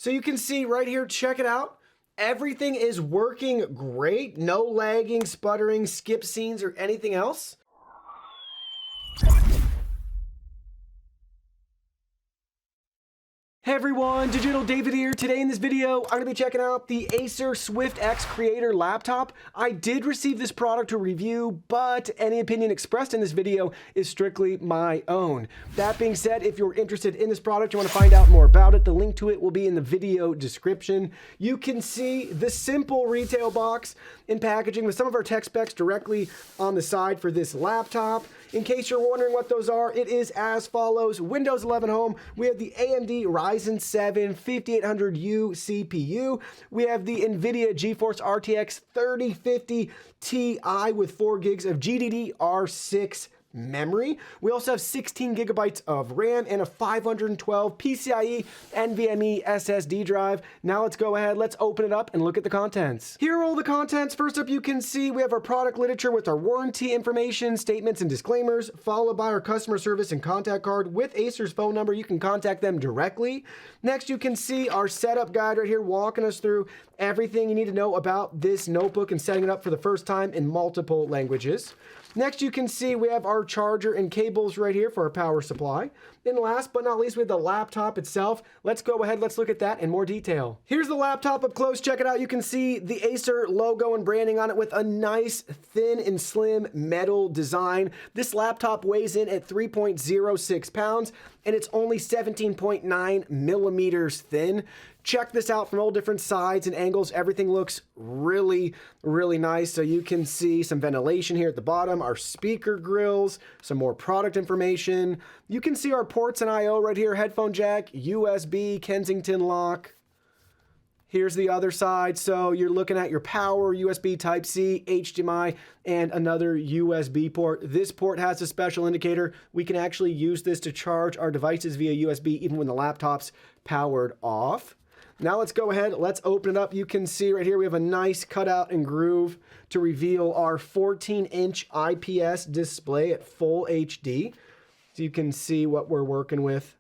So you can see right here, check it out. Everything is working great. No lagging, sputtering, skip scenes, or anything else. Hey everyone, Digital David here. Today in this video, I'm going to be checking out the Acer Swift X Creator laptop. I did receive this product to review, but any opinion expressed in this video is strictly my own. That being said, if you're interested in this product, you want to find out more about it, the link to it will be in the video description. You can see the simple retail box in packaging with some of our tech specs directly on the side for this laptop. In case you're wondering what those are, it is as follows. Windows 11 Home, we have the AMD Ryzen 7 5800U CPU. We have the NVIDIA GeForce RTX 3050 Ti with 4 gigs of GDDR6 memory. We also have 16 gigabytes of RAM and a 512 PCIe NVMe SSD drive. Now let's go ahead, let's open it up and look at the contents. Here are all the contents. First up, you can see we have our product literature with our warranty information, statements and disclaimers, followed by our customer service and contact card with Acer's phone number. You can contact them directly. Next, you can see our setup guide right here walking us through everything you need to know about this notebook and setting it up for the first time in multiple languages. Next, you can see we have our charger and cables right here for our power supply. And last but not least, we have the laptop itself. Let's go ahead, let's look at that in more detail. Here's the laptop up close, check it out. You can see the Acer logo and branding on it with a nice thin and slim metal design. This laptop weighs in at 3.06 pounds and it's only 17.9 millimeters thin. Check this out from all different sides and angles. Everything looks really, really nice. So you can see some ventilation here at the bottom, our speaker grills, some more product information. You can see our ports and I/O right here, headphone jack, USB, Kensington lock. Here's the other side. So you're looking at your power, USB Type-C, HDMI, and another USB port. This port has a special indicator. We can actually use this to charge our devices via USB even when the laptop's powered off. Now let's go ahead, let's open it up. You can see right here we have a nice cutout and groove to reveal our 14-inch IPS display at full HD. So you can see what we're working with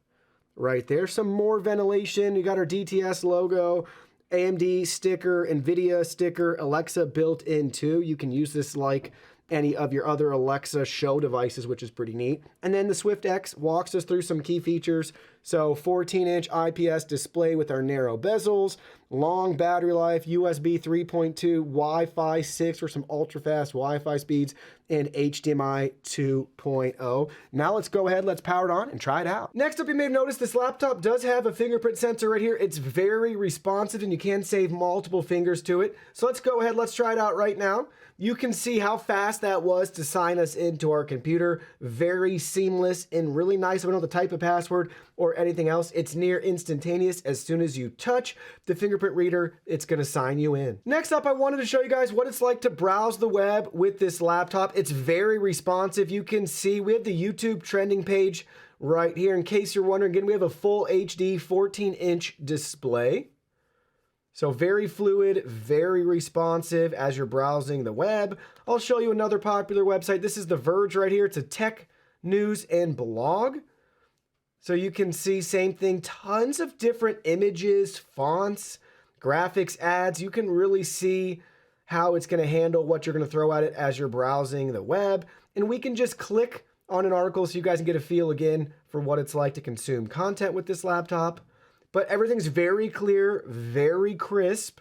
right there. Some more ventilation. You got our DTS logo, AMD sticker, NVIDIA sticker, Alexa built in too. You can use this like any of your other Alexa show devices, which is pretty neat. And then the Swift X walks us through some key features. So 14-inch IPS display with our narrow bezels, long battery life, USB 3.2, Wi-Fi 6 for some ultra-fast Wi-Fi speeds, and HDMI 2.0. Now let's go ahead, let's power it on and try it out. Next up, you may have noticed this laptop does have a fingerprint sensor right here. It's very responsive and you can save multiple fingers to it. So let's go ahead, let's try it out right now. You can see how fast that was to sign us into our computer. Very seamless and really nice. I don't know the type of password or anything else. It's near instantaneous. As soon as you touch the fingerprint reader, it's going to sign you in. Next up, I wanted to show you guys what it's like to browse the web with this laptop. It's very responsive. You can see we have the YouTube trending page right here. In case you're wondering, again, we have a full HD 14-inch display. So very fluid, very responsive as you're browsing the web. I'll show you another popular website. This is The Verge right here. It's a tech news and blog. So you can see same thing, tons of different images, fonts, graphics, ads. You can really see how it's going to handle what you're going to throw at it as you're browsing the web. And we can just click on an article so you guys can get a feel again for what it's like to consume content with this laptop. But everything's very clear, very crisp,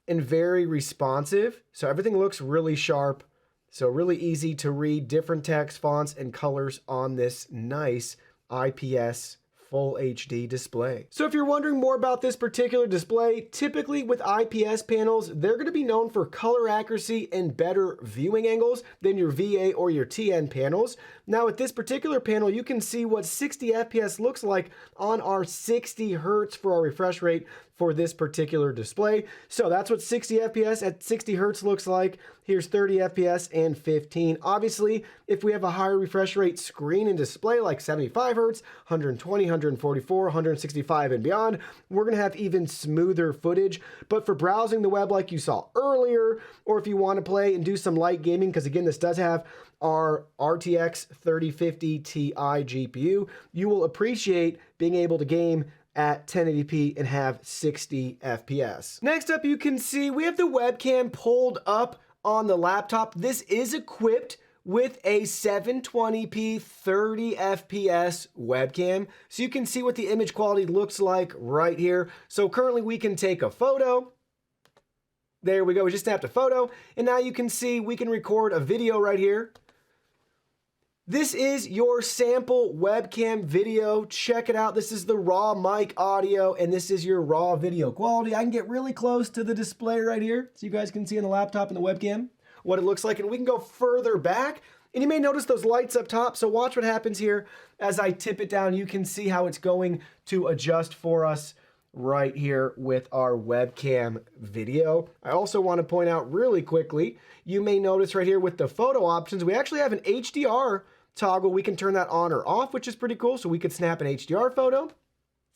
and very responsive. So everything looks really sharp. So really easy to read different text, fonts, and colors on this nice IPS full HD display. So if you're wondering more about this particular display, typically with IPS panels, they're going to be known for color accuracy and better viewing angles than your VA or your TN panels. Now with this particular panel, you can see what 60 FPS looks like on our 60 Hertz for our refresh rate for this particular display. So that's what 60 FPS at 60 Hertz looks like. Here's 30 FPS and 15. Obviously, if we have a higher refresh rate screen and display like 75 Hertz, 120, 144, 165 and beyond, we're gonna have even smoother footage. But for browsing the web like you saw earlier, or if you wanna play and do some light gaming, because again, this does have our RTX 3050 Ti GPU, you will appreciate being able to game at 1080p and have 60 FPS. Next up, you can see we have the webcam pulled up on the laptop. This is equipped with a 720p 30 FPS webcam. So you can see what the image quality looks like right here. So currently we can take a photo. There we go, we just snapped a photo. And now you can see we can record a video right here. This is your sample webcam video. Check it out. This is the raw mic audio, and this is your raw video quality. I can get really close to the display right here, so you guys can see on the laptop and the webcam what it looks like. And we can go further back, and you may notice those lights up top. So watch what happens here. As I tip it down, you can see how it's going to adjust for us right here with our webcam video. I also want to point out really quickly, you may notice right here with the photo options, we actually have an HDR toggle. We can turn that on or off, which is pretty cool. So we could snap an HDR photo.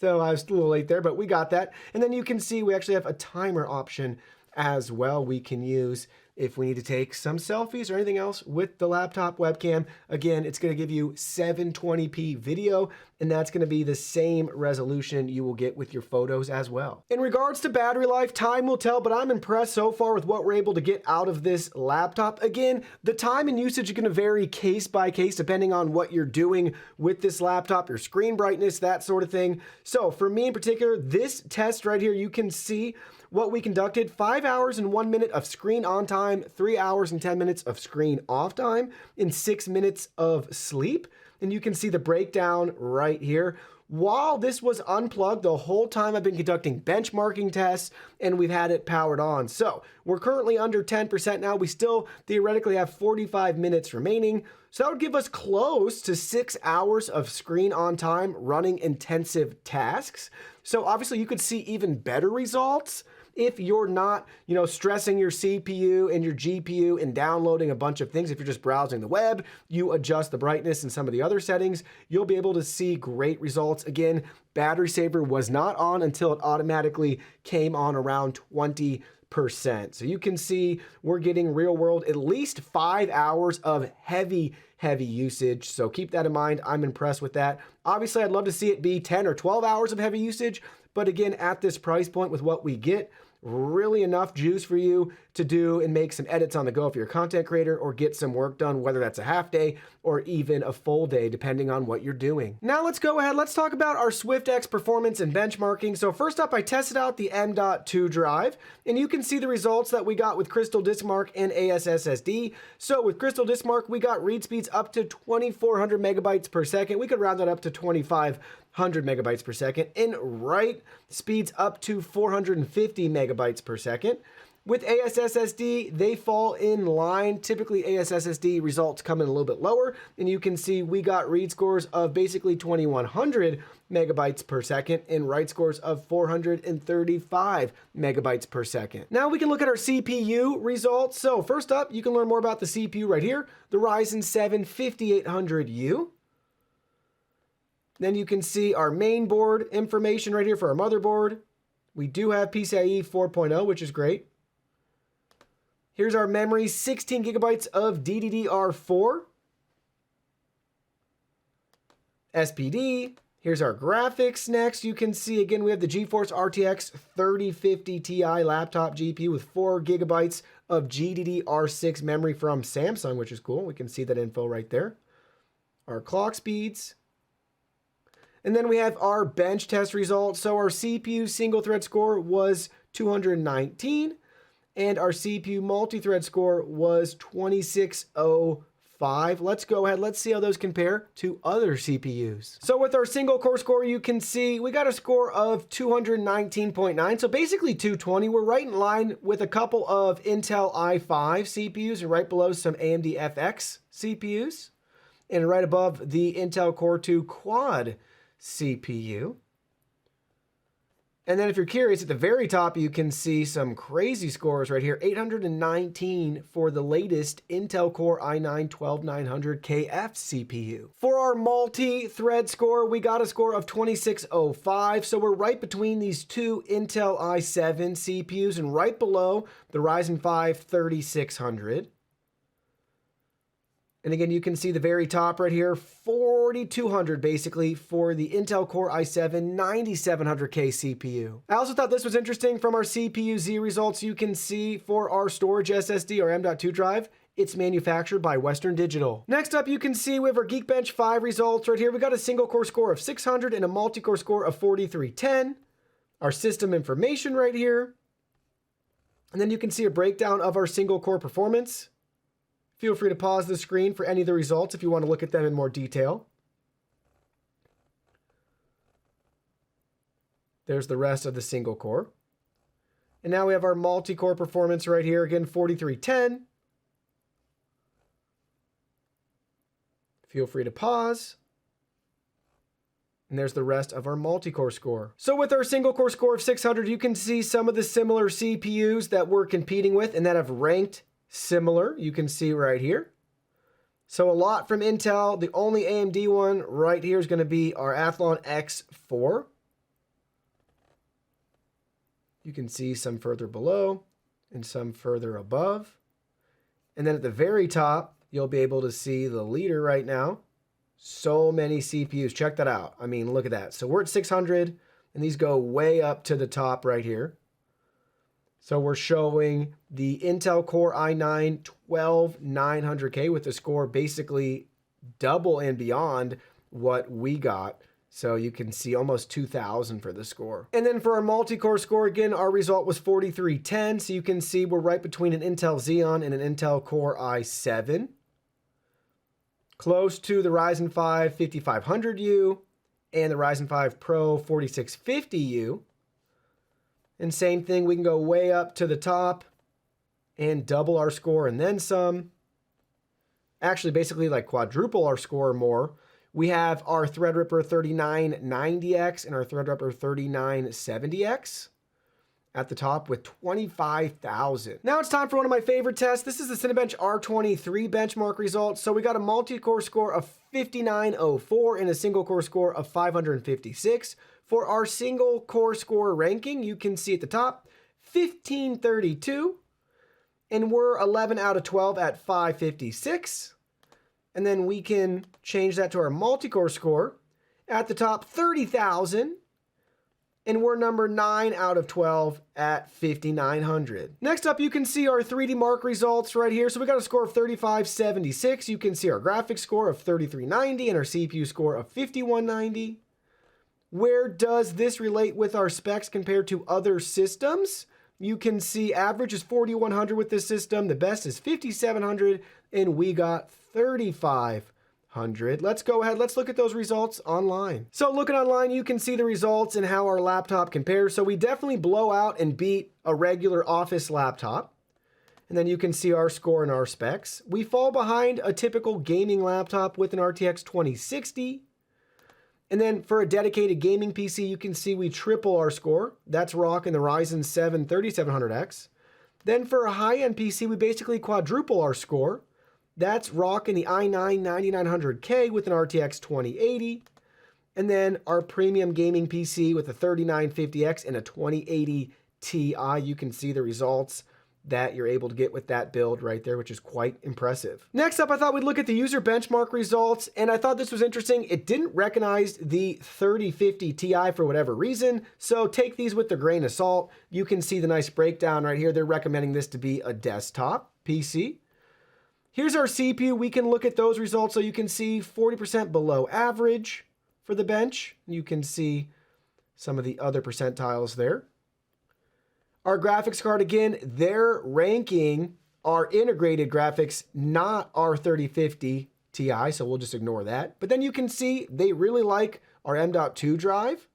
So I was a little late there, but we got that. And then you can see we actually have a timer option as well we can use if we need to take some selfies or anything else with the laptop webcam. Again, it's going to give you 720p video, and that's going to be the same resolution you will get with your photos as well. In regards to battery life, time will tell, but I'm impressed so far with what we're able to get out of this laptop. Again, the time and usage are going to vary case by case depending on what you're doing with this laptop, your screen brightness, that sort of thing. So for me in particular, this test right here, you can see what we conducted: 5 hours and 1 minute of screen on time, 3 hours and 10 minutes of screen off time, and 6 minutes of sleep. And you can see the breakdown right here. While this was unplugged the whole time, I've been conducting benchmarking tests and we've had it powered on. So we're currently under 10% now. We still theoretically have 45 minutes remaining. So that would give us close to 6 hours of screen on time running intensive tasks. So obviously you could see even better results if you're not, stressing your CPU and your GPU and downloading a bunch of things. If you're just browsing the web, you adjust the brightness and some of the other settings, you'll be able to see great results. Again, battery saver was not on until it automatically came on around 20%. So you can see we're getting real world at least 5 hours of heavy usage. So keep that in mind. I'm impressed with that. Obviously, I'd love to see it be 10 or 12 hours of heavy usage. But again, at this price point with what we get, really enough juice for you to do and make some edits on the go if you're a content creator, or get some work done, whether that's a half day or even a full day, depending on what you're doing. Now let's go ahead. Let's talk about our SwiftX performance and benchmarking. So first up, I tested out the M.2 drive, and you can see the results that we got with Crystal Disk Mark and ASSSD. So with Crystal Disk Mark, we got read speeds up to 2,400 megabytes per second. We could round that up to 2,500 megabytes per second, and write speeds up to 450 megabytes per second. With ASSSD, they fall in line. Typically, ASSSD results come in a little bit lower, and you can see we got read scores of basically 2,100 megabytes per second and write scores of 435 megabytes per second. Now we can look at our CPU results. So first up, you can learn more about the CPU right here, the Ryzen 7 5800U. Then you can see our main board information right here for our motherboard. We do have PCIe 4.0, which is great. Here's our memory, 16 gigabytes of DDR4. SPD. Here's our graphics next. You can see, again, we have the GeForce RTX 3050 Ti laptop GPU with 4 gigabytes of GDDR6 memory from Samsung, which is cool. We can see that info right there. Our clock speeds. And then we have our bench test results. So our CPU single thread score was 219. And our CPU multi-thread score was 2605. Let's go ahead. Let's see how those compare to other CPUs. So with our single core score, you can see we got a score of 219.9. So basically 220. We're right in line with a couple of Intel i5 CPUs and right below some AMD FX CPUs. And right above the Intel Core 2 Quad CPU. And then if you're curious, at the very top, you can see some crazy scores right here. 819 for the latest Intel Core i9-12900KF CPU. For our multi-thread score, we got a score of 2605. So we're right between these two Intel i7 CPUs and right below the Ryzen 5 3600. And again, you can see the very top right here, 4200 basically for the Intel Core i7 9700K CPU. I also thought this was interesting from our CPU-Z results. You can see for our storage SSD or M.2 drive, it's manufactured by Western Digital. Next up, you can see we have our Geekbench 5 results right here. We got a single core score of 600 and a multi-core score of 4310. Our system information right here. And then you can see a breakdown of our single core performance. Feel free to pause the screen for any of the results if you want to look at them in more detail. There's the rest of the single core. And now we have our multi-core performance right here. Again, 4310. Feel free to pause. And there's the rest of our multi-core score. So with our single core score of 600, you can see some of the similar CPUs that we're competing with and that have ranked similar. You can see right here. So a lot from Intel. The only AMD one right here is going to be our Athlon X4. You can see some further below and some further above. And then at the very top, you'll be able to see the leader right now. So many CPUs. Check that out. I mean, look at that. So we're at 600, and these go way up to the top right here. So we're showing the Intel Core i9 12900K with a score basically double and beyond what we got. So you can see almost 2000 for the score. And then for our multi-core score, again, our result was 4310. So you can see we're right between an Intel Xeon and an Intel Core i7. Close to the Ryzen 5 5500U and the Ryzen 5 Pro 4650U. And same thing, we can go way up to the top and double our score and then some. Actually, basically like quadruple our score or more. We have our Threadripper 3990X and our Threadripper 3970X at the top with 25,000. Now it's time for one of my favorite tests. This is the Cinebench R23 benchmark results. So we got a multi-core score of 5904 and a single core score of 556. For our single core score ranking, you can see at the top, 1532. And we're 11 out of 12 at 556. And then we can change that to our multi-core score. At the top, 30,000. And we're number 9 out of 12 at 5,900. Next up, you can see our 3D Mark results right here. So we got a score of 3576. You can see our graphics score of 3390 and our CPU score of 5190. Where does this relate with our specs compared to other systems? You can see average is 4100 with this system. The best is 5700, and we got 3500. Let's go ahead. Let's look at those results online. So looking online, you can see the results and how our laptop compares. So we definitely blow out and beat a regular office laptop. And then you can see our score and our specs. We fall behind a typical gaming laptop with an RTX 2060. And then for a dedicated gaming PC, you can see we triple our score. That's rocking the Ryzen 7 3700X. Then for a high-end PC, we basically quadruple our score. That's rocking the i9 9900K with an RTX 2080. And then our premium gaming PC with a 3950X and a 2080 Ti. You can see the results that you're able to get with that build right there, which is quite impressive. Next up, I thought we'd look at the user benchmark results, and I thought this was interesting. It didn't recognize the 3050 Ti for whatever reason, so take these with a grain of salt. You can see the nice breakdown right here. They're recommending this to be a desktop PC. Here's our CPU. We can look at those results, so you can see 40% below average for the bench. You can see some of the other percentiles there. Our graphics card, again, they're ranking our integrated graphics, not our 3050 Ti, so we'll just ignore that. But then you can see they really like our M.2 drive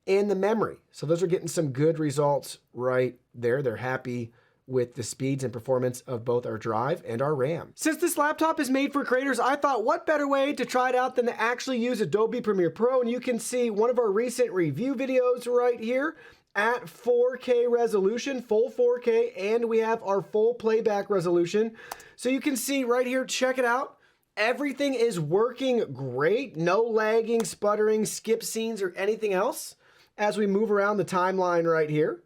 and the memory. So those are getting some good results right there. They're happy with the speeds and performance of both our drive and our RAM. Since this laptop is made for creators, I thought what better way to try it out than to actually use Adobe Premiere Pro. And you can see one of our recent review videos right here at 4K resolution, full 4K, and we have our full playback resolution. So you can see right here, check it out. Everything is working great. No lagging, sputtering, skip scenes, or anything else as we move around the timeline right here.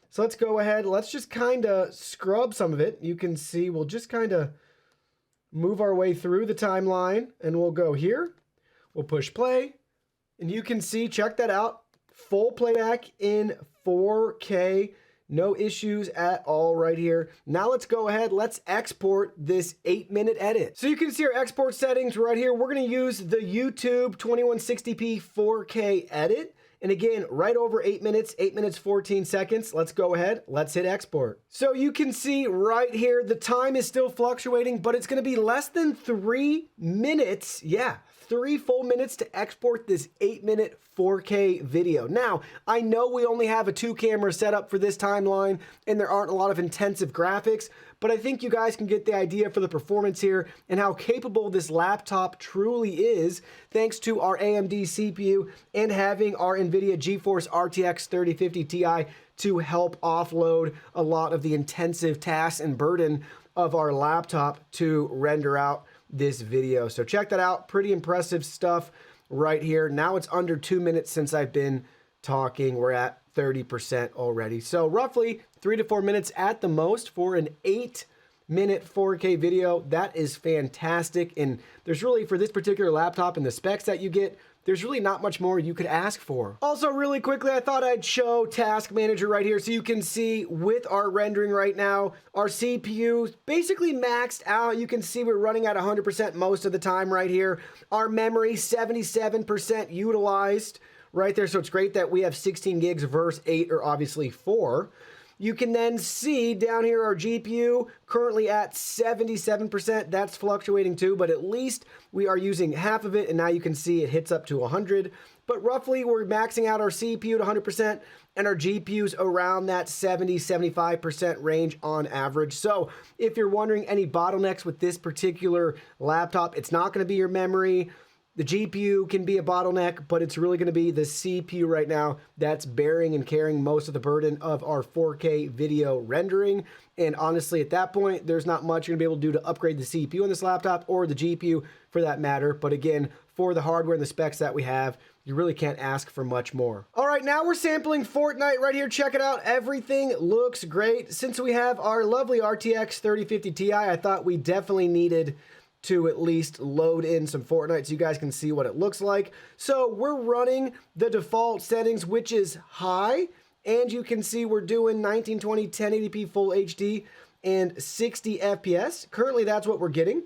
So let's go ahead. Let's just kind of scrub some of it. You can see we'll just kind of move our way through the timeline, and we'll go here. We'll push play, and you can see, check that out, full playback in 4K. No issues at all right here. Now let's go ahead, let's export this 8-minute edit. So you can see our export settings right here. We're gonna use the YouTube 2160p 4K edit. And again, right over 8 minutes, 8 minutes, 14 seconds. Let's go ahead, let's hit export. So you can see right here, the time is still fluctuating, but it's gonna be less than 3 minutes. Yeah, 3 full minutes to export this 8-minute 4K video. Now, I know we only have a 2-camera setup for this timeline and there aren't a lot of intensive graphics, but I think you guys can get the idea for the performance here and how capable this laptop truly is thanks to our AMD CPU and having our NVIDIA GeForce RTX 3050 Ti to help offload a lot of the intensive tasks and burden of our laptop to render out this video. So check that out. Pretty impressive stuff right here. Now it's under 2 minutes since I've been talking. We're at 30% already. So roughly 3 to 4 minutes at the most for an 8-minute 4K video. That is fantastic. And there's really, for this particular laptop and the specs that you get, there's really not much more you could ask for. Also, really quickly, I thought I'd show Task Manager right here so you can see with our rendering right now, our CPU basically maxed out. You can see we're running at 100% most of the time right here. Our memory, 77% utilized right there. So it's great that we have 16 gigs versus 8 or obviously 4. You can then see down here our GPU currently at 77%. That's fluctuating too, but at least we are using half of it, and now you can see it hits up to 100. But roughly we're maxing out our CPU to 100% and our GPU's around that 70-75% range on average. So if you're wondering any bottlenecks with this particular laptop, it's not going to be your memory. The GPU can be a bottleneck, but it's really going to be the CPU right now that's bearing and carrying most of the burden of our 4K video rendering. And honestly, at that point, there's not much you're going to be able to do to upgrade the CPU on this laptop or the GPU for that matter. But again, for the hardware and the specs that we have, you really can't ask for much more. All right, now we're sampling Fortnite right here. Check it out. Everything looks great. Since we have our lovely RTX 3050 Ti, I thought we definitely needed to at least load in some Fortnite so you guys can see what it looks like. So we're running the default settings, which is high, and you can see we're doing 1920 1080p full HD and 60 FPS. Currently, that's what we're getting.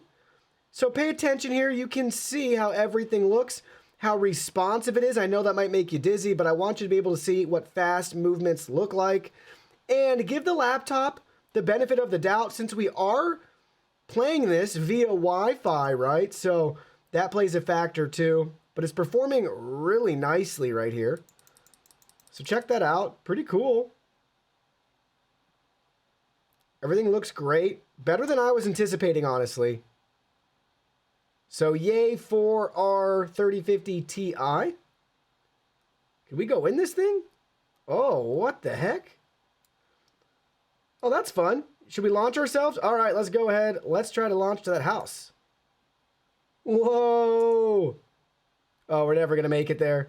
So pay attention here. You can see how everything looks, how responsive it is. I know that might make you dizzy, but I want you to be able to see what fast movements look like and give the laptop the benefit of the doubt since we are playing this via Wi-Fi, right? So that plays a factor too, but it's performing really nicely right here. So check that out. Pretty cool. Everything looks great. Better than I was anticipating, honestly. So yay for our 3050 Ti. Can we go in this thing? Oh, what the heck? Oh, that's fun. Should we launch ourselves? All right, let's go ahead. Let's try to launch to that house. Whoa. Oh, we're never going to make it there.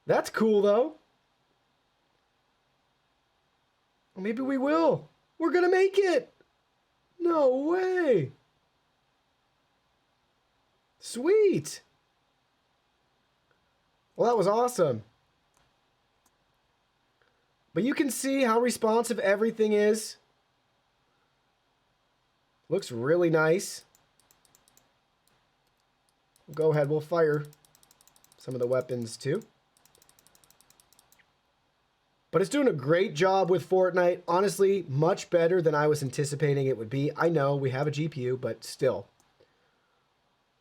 That's cool, though. Well, maybe we will. We're going to make it. No way. Sweet. Well, that was awesome. But you can see how responsive everything is. Looks really nice. Go ahead, we'll fire some of the weapons too. But it's doing a great job with Fortnite. Honestly, much better than I was anticipating it would be. I know we have a GPU, but still.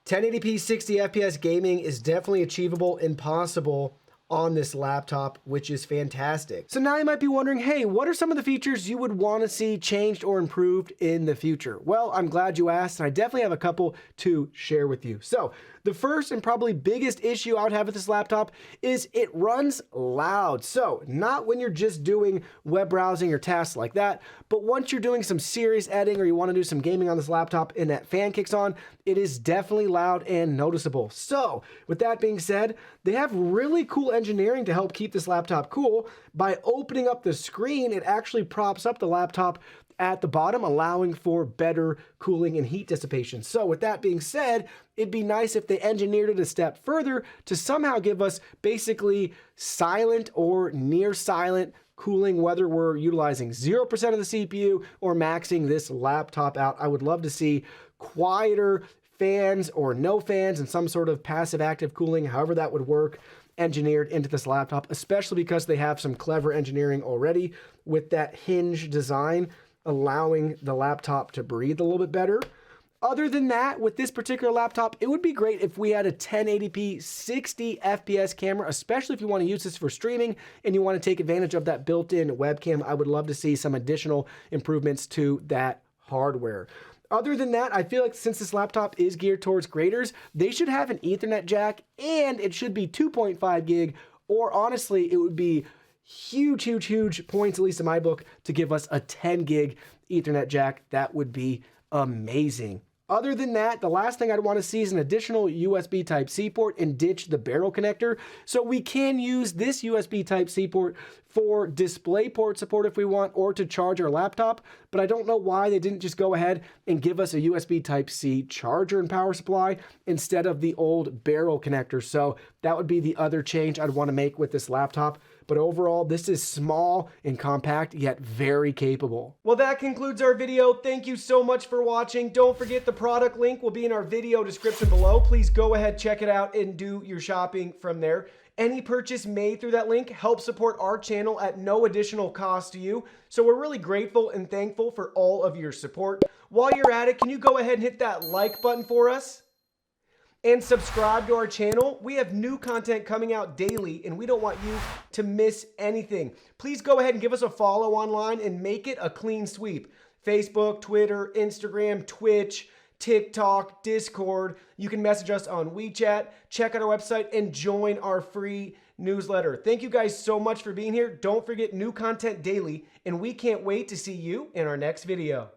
1080p 60 FPS gaming is definitely achievable and possible on this laptop, which is fantastic. So now you might be wondering, hey, what are some of the features you would want to see changed or improved in the future? Well, I'm glad you asked, and I definitely have a couple to share with you. So the first and probably biggest issue I would have with this laptop is it runs loud. So not when you're just doing web browsing or tasks like that, but once you're doing some serious editing or you want to do some gaming on this laptop and that fan kicks on, it is definitely loud and noticeable. So with that being said, they have really cool engineering to help keep this laptop cool. By opening up the screen, it actually props up the laptop at the bottom, allowing for better cooling and heat dissipation. So with that being said, it'd be nice if they engineered it a step further to somehow give us basically silent or near silent cooling, whether we're utilizing 0% of the CPU or maxing this laptop out. I would love to see quieter fans or no fans and some sort of passive active cooling, however that would work, engineered into this laptop, especially because they have some clever engineering already with that hinge design, allowing the laptop to breathe a little bit better. Other than that, with this particular laptop, it would be great if we had a 1080p 60 FPS camera, especially if you want to use this for streaming and you want to take advantage of that built-in webcam. I would love to see some additional improvements to that hardware. Other than that, I feel like since this laptop is geared towards creators, they should have an Ethernet jack, and it should be 2.5 gig, or honestly, it would be huge points, at least in my book, to give us a 10 gig Ethernet jack. That would be amazing. Other than that, the last thing I'd want to see is an additional USB Type-C port and ditch the barrel connector. So we can use this USB Type-C port for DisplayPort support if we want, or to charge our laptop, but I don't know why they didn't just go ahead and give us a USB Type-C charger and power supply instead of the old barrel connector. So that would be the other change I'd want to make with this laptop. But overall, this is small and compact, yet very capable. Well, that concludes our video. Thank you so much for watching. Don't forget the product link will be in our video description below. Please go ahead, check it out, and do your shopping from there. Any purchase made through that link helps support our channel at no additional cost to you. So we're really grateful and thankful for all of your support. While you're at it, can you go ahead and hit that like button for us? And subscribe to our channel. We have new content coming out daily, and we don't want you to miss anything. Please go ahead and give us a follow online and make it a clean sweep. Facebook, Twitter, Instagram, Twitch, TikTok, Discord. You can message us on WeChat, check out our website, and join our free newsletter. Thank you guys so much for being here. Don't forget, new content daily, and we can't wait to see you in our next video.